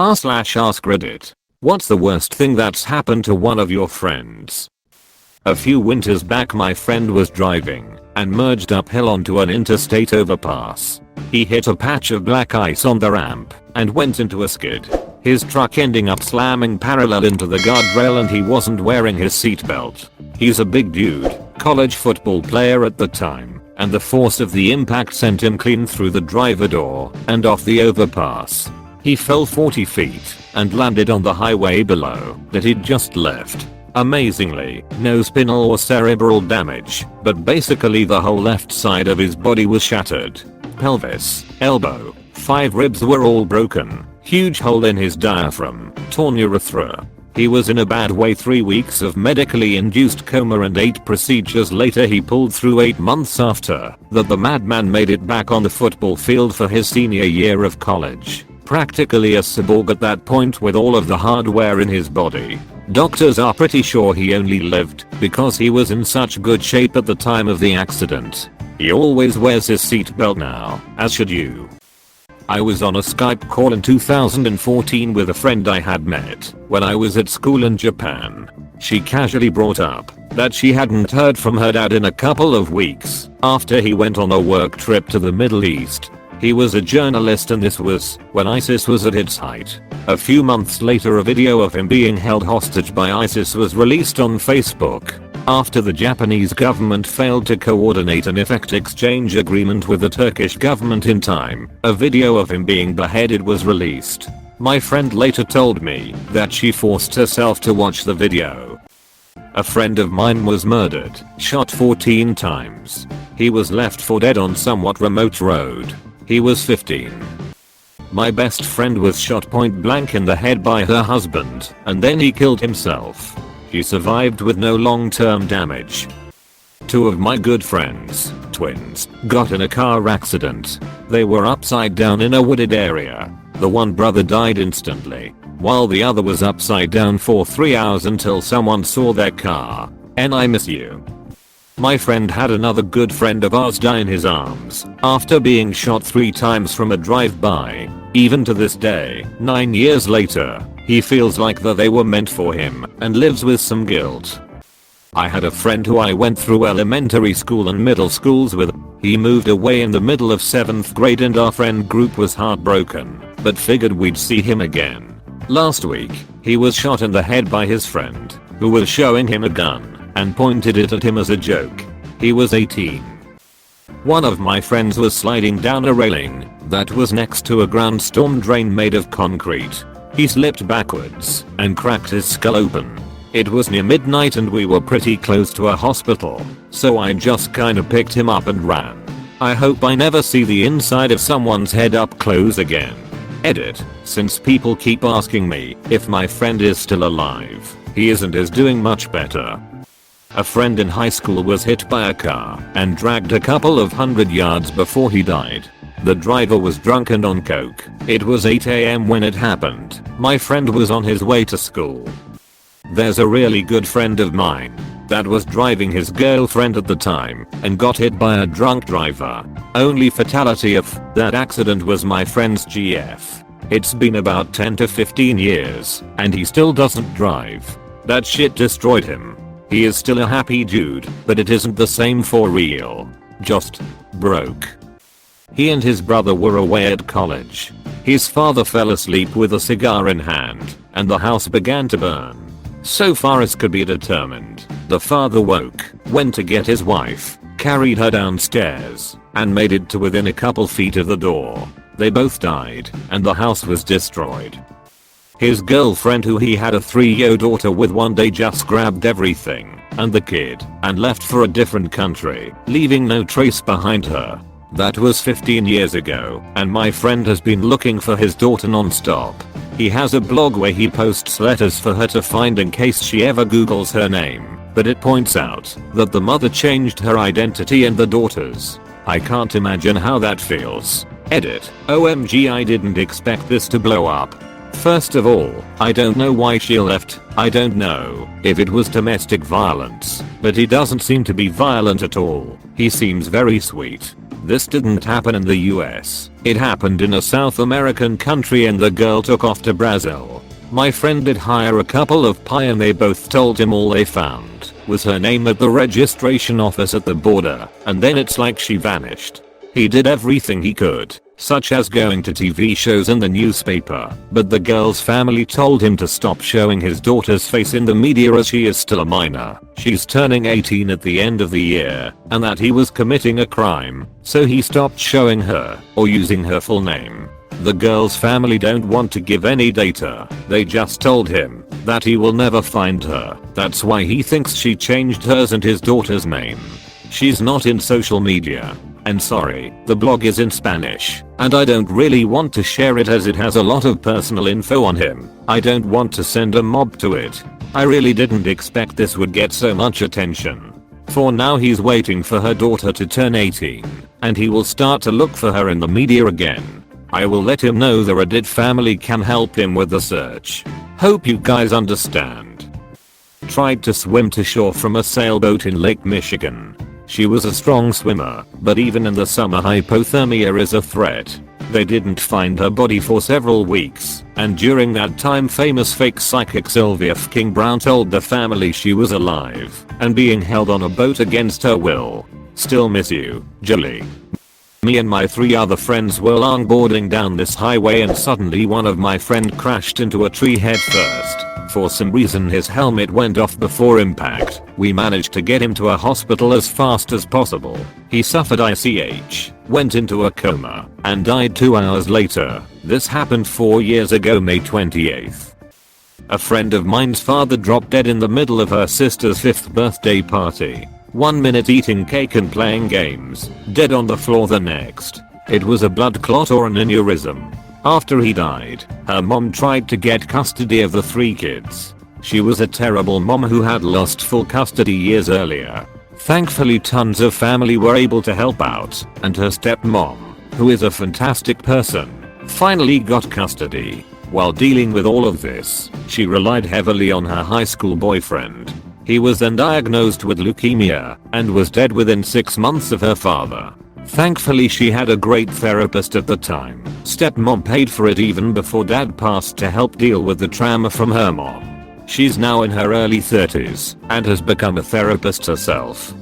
r/AskReddit. What's the worst thing that's happened to one of your friends? A few winters back my friend was driving and merged uphill onto an interstate overpass. He hit a patch of black ice on the ramp and went into a skid. His truck ending up slamming parallel into the guardrail and he wasn't wearing his seatbelt. He's a big dude, college football player at the time, and the force of the impact sent him clean through the driver door and off the overpass. He fell 40 feet and landed on the highway below that he'd just left. Amazingly, no spinal or cerebral damage, but basically the whole left side of his body was shattered. Pelvis, elbow, 5 ribs were all broken, huge hole in his diaphragm, torn urethra. He was in a bad way. 3 weeks of medically induced coma and 8 procedures later he pulled through. 8 months after that the madman made it back on the football field for his senior year of college. Practically a cyborg at that point with all of the hardware in his body. Doctors are pretty sure he only lived because he was in such good shape at the time of the accident. He always wears his seatbelt now, as should you. I was on a Skype call in 2014 with a friend I had met when I was at school in Japan. She casually brought up that she hadn't heard from her dad in a couple of weeks after he went on a work trip to the Middle East. He was a journalist and this was when ISIS was at its height. A few months later a video of him being held hostage by ISIS was released on Facebook. After the Japanese government failed to coordinate an effect exchange agreement with the Turkish government in time, a video of him being beheaded was released. My friend later told me that she forced herself to watch the video. A friend of mine was murdered, shot 14 times. He was left for dead on somewhat remote road. He was 15. My best friend was shot point blank in the head by her husband, and then he killed himself. He survived with no long-term damage. 2 of my good friends, twins, got in a car accident. They were upside down in a wooded area. The one brother died instantly, while the other was upside down for 3 hours until someone saw their car. And I miss you. My friend had another good friend of ours die in his arms after being shot 3 times from a drive-by. Even to this day, 9 years later, he feels like that they were meant for him and lives with some guilt. I had a friend who I went through elementary school and middle schools with. He moved away in the middle of 7th grade and our friend group was heartbroken, but figured we'd see him again. Last week, he was shot in the head by his friend, who was showing him a gun and pointed it at him as a joke. He was 18. One of my friends was sliding down a railing that was next to a ground storm drain made of concrete. He slipped backwards and cracked his skull open. It was near midnight and we were pretty close to a hospital, so I just kinda picked him up and ran. I hope I never see the inside of someone's head up close again. Edit, since people keep asking me if my friend is still alive. He isn't. Is doing much better. A friend in high school was hit by a car and dragged a couple of 100 yards before he died. The driver was drunk and on coke. It was 8 AM when it happened. My friend was on his way to school. There's a really good friend of mine that was driving his girlfriend at the time and got hit by a drunk driver. Only fatality of that accident was my friend's GF. It's been about 10 to 15 years and he still doesn't drive. That shit destroyed him. He is still a happy dude, but it isn't the same for real. Just broke. He and his brother were away at college. His father fell asleep with a cigar in hand, and the house began to burn. So far as could be determined, the father woke, went to get his wife, carried her downstairs, and made it to within a couple feet of the door. They both died, and the house was destroyed. His girlfriend, who he had a 3-year daughter with, one day just grabbed everything and the kid and left for a different country, leaving no trace behind her. That was 15 years ago, and my friend has been looking for his daughter non-stop. He has a blog where he posts letters for her to find in case she ever googles her name, but it points out that the mother changed her identity and the daughter's. I can't imagine how that feels. Edit, OMG, I didn't expect this to blow up. First of all, I don't know why she left. I don't know if it was domestic violence, but he doesn't seem to be violent at all. He seems very sweet. This didn't happen in the US. It happened in a South American country and the girl took off to Brazil. My friend did hire a couple of pie and they both told him all they found was her name at the registration office at the border, and then it's like she vanished. He did everything he could, such as going to TV shows and the newspaper, but the girl's family told him to stop showing his daughter's face in the media as she is still a minor. She's turning 18 at the end of the year, and that he was committing a crime, so he stopped showing her or using her full name. The girl's family don't want to give any data. They just told him that he will never find her. That's why he thinks she changed hers and his daughter's name. She's not in social media. And sorry, the blog is in Spanish, and I don't really want to share it as it has a lot of personal info on him. I don't want to send a mob to it. I really didn't expect this would get so much attention. For now he's waiting for her daughter to turn 18, and he will start to look for her in the media again. I will let him know the Reddit family can help him with the search. Hope you guys understand. Tried to swim to shore from a sailboat in Lake Michigan. She was a strong swimmer, but even in the summer hypothermia is a threat. They didn't find her body for several weeks, and during that time famous fake psychic Sylvia King Brown told the family she was alive and being held on a boat against her will. Still miss you, Julie. Me and my 3 other friends were longboarding down this highway and suddenly one of my friend crashed into a tree head first. For some reason his helmet went off before impact. We managed to get him to a hospital as fast as possible. He suffered ICH, went into a coma, and died 2 hours later. This happened 4 years ago, May 28th. A friend of mine's father dropped dead in the middle of her sister's 5th birthday party. 1 minute eating cake and playing games, dead on the floor the next. It was a blood clot or an aneurysm. After he died, her mom tried to get custody of the 3 kids. She was a terrible mom who had lost full custody years earlier. Thankfully tons of family were able to help out, and her stepmom, who is a fantastic person, finally got custody. While dealing with all of this, she relied heavily on her high school boyfriend. He was then diagnosed with leukemia and was dead within 6 months of her father. Thankfully she had a great therapist at the time. Stepmom paid for it even before dad passed to help deal with the trauma from her mom. She's now in her early 30s and has become a therapist herself.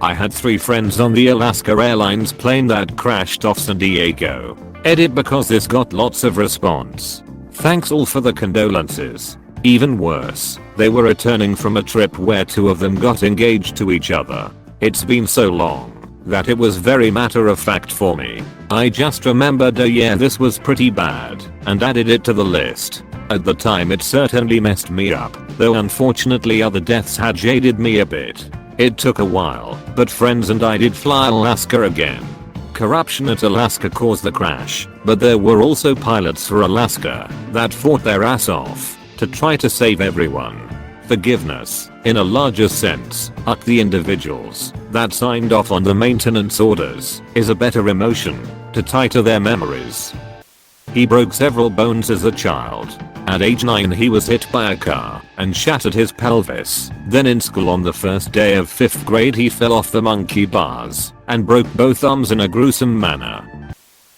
I had 3 friends on the Alaska Airlines plane that crashed off San Diego. Edit because this got lots of response. Thanks all for the condolences. Even worse, they were returning from a trip where 2 of them got engaged to each other. It's been so long that it was very matter of fact for me. I just remembered, oh yeah, this was pretty bad, and added it to the list. At the time it certainly messed me up, though unfortunately other deaths had jaded me a bit. It took a while, but friends and I did fly Alaska again. Corruption at Alaska caused the crash, but there were also pilots for Alaska that fought their ass off to try to save everyone. Forgiveness, in a larger sense, the individuals that signed off on the maintenance orders, is a better emotion to tie to their memories. He broke several bones as a child. At age 9 he was hit by a car and shattered his pelvis. Then in school on the first day of 5th grade he fell off the monkey bars and broke both arms in a gruesome manner.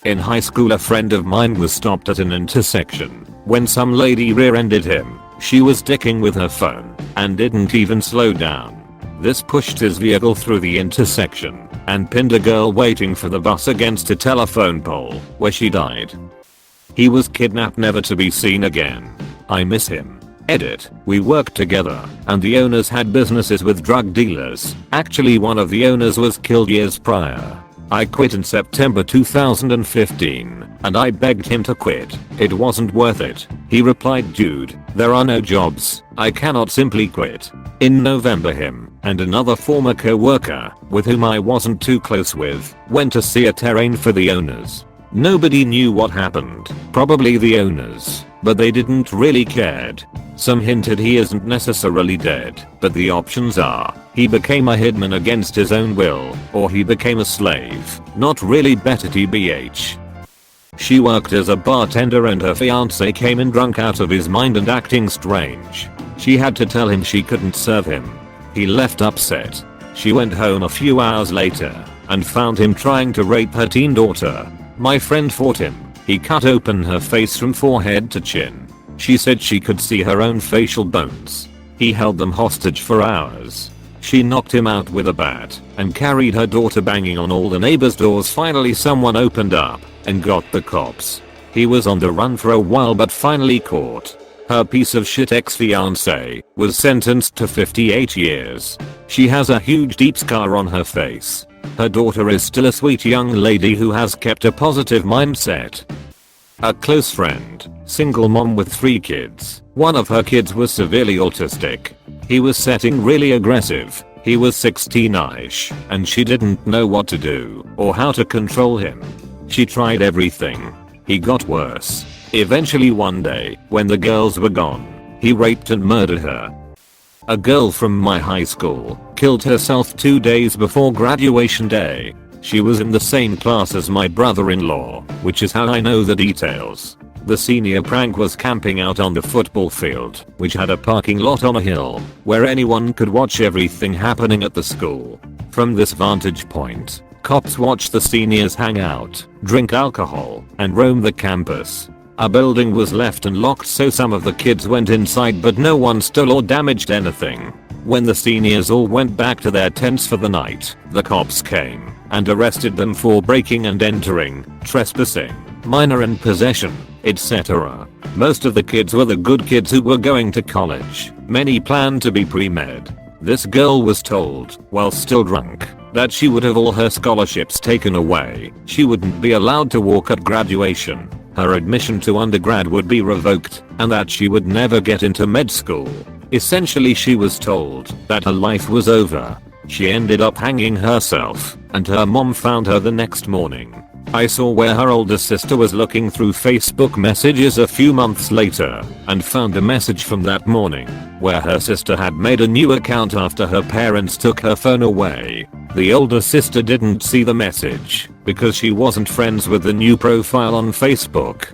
In high school a friend of mine was stopped at an intersection when some lady rear-ended him. She was dicking with her phone and didn't even slow down. This pushed his vehicle through the intersection and pinned a girl waiting for the bus against a telephone pole, where she died. He was kidnapped, never to be seen again. I miss him. Edit. We worked together, and the owners had businesses with drug dealers. Actually one of the owners was killed years prior. I quit in September 2015, and I begged him to quit. It wasn't worth it. He replied, dude, there are no jobs. I cannot simply quit. In November him and another former co-worker, with whom I wasn't too close with, went to see a terrain for the owners. Nobody knew what happened, probably the owners, but they didn't really cared. Some hinted he isn't necessarily dead, but the options are, he became a hitman against his own will, or he became a slave. Not really better tbh. She worked as a bartender and her fiance came in drunk out of his mind and acting strange. She had to tell him she couldn't serve him. He left upset. She went home a few hours later and found him trying to rape her teen daughter. My friend fought him. He cut open her face from forehead to chin. She said she could see her own facial bones. He held them hostage for hours. She knocked him out with a bat and carried her daughter banging on all the neighbors' doors. Finally someone opened up and got the cops. He was on the run for a while but finally caught. Her piece of shit ex-fiancé was sentenced to 58 years. She has a huge deep scar on her face. Her daughter is still a sweet young lady who has kept a positive mindset. A close friend, single mom with 3 kids. One of her kids was severely autistic. He was setting really aggressive. He was 16ish, and she didn't know what to do or how to control him. She tried everything. He got worse. Eventually one day, when the girls were gone, he raped and murdered her. A girl from my high school killed herself 2 days before graduation day. She was in the same class as my brother-in-law, which is how I know the details. The senior prank was camping out on the football field, which had a parking lot on a hill, where anyone could watch everything happening at the school. From this vantage point, cops watched the seniors hang out, drink alcohol, and roam the campus. A building was left unlocked so some of the kids went inside but no one stole or damaged anything. When the seniors all went back to their tents for the night, the cops came and arrested them for breaking and entering, trespassing, minor in possession, etc. Most of the kids were the good kids who were going to college. Many planned to be pre-med. This girl was told, while still drunk, that she would have all her scholarships taken away. She wouldn't be allowed to walk at graduation. Her admission to undergrad would be revoked, and that she would never get into med school. Essentially she was told that her life was over. She ended up hanging herself, and her mom found her the next morning. I saw where her older sister was looking through Facebook messages a few months later, and found a message from that morning, where her sister had made a new account after her parents took her phone away. The older sister didn't see the message, because she wasn't friends with the new profile on Facebook.